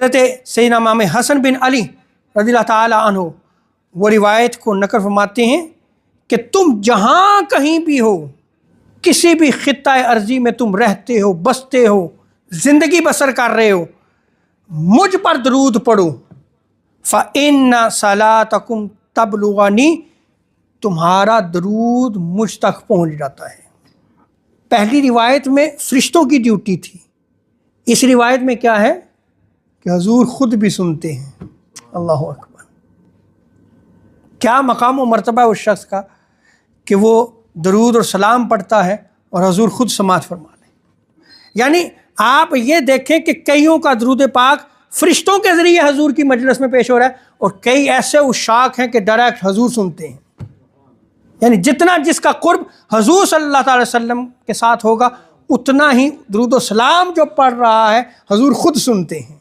हज़रत सैयदना इमाम हसन बिन अली रज़ियल्लाहु ताला अन्हु वो रिवायत को नक़ल फरमाते हैं कि तुम जहाँ कहीं भी हो, किसी भी ख़ित्ता अर्ज़ी में तुम रहते हो, बसते हो, ज़िंदगी बसर कर रहे हो, मुझ पर दरूद पढ़ो। फ़इन्ना सलातकुम तबलुगनी, तुम्हारा दरूद मुझ तक पहुँच जाता है। पहली रिवायत में फ़रिश्तों की ड्यूटी थी, इस रिवायत में क्या है कि हुज़ूर ख़ुद भी सुनते हैं। अल्लाहु अकबर। क्या मकाम व मर्तबा है उस शख्स का कि वो दरूद और सलाम पढ़ता है और हुज़ूर ख़ुद समाअत फरमा लें। यानी आप ये देखें कि कईयों का दरूद पाक फ़रिश्तों के ज़रिए हुज़ूर की मजलिस में पेश हो रहा है और कई ऐसे उशाक हैं कि डायरेक्ट हुज़ूर सुनते हैं। यानी जितना जिसका कुर्ब हुज़ूर सल्लल्लाहु अलैहि वसल्लम के साथ होगा, उतना ही दरूद व सलाम जो पढ़ रहा है हुज़ूर ख़ुद सुनते हैं।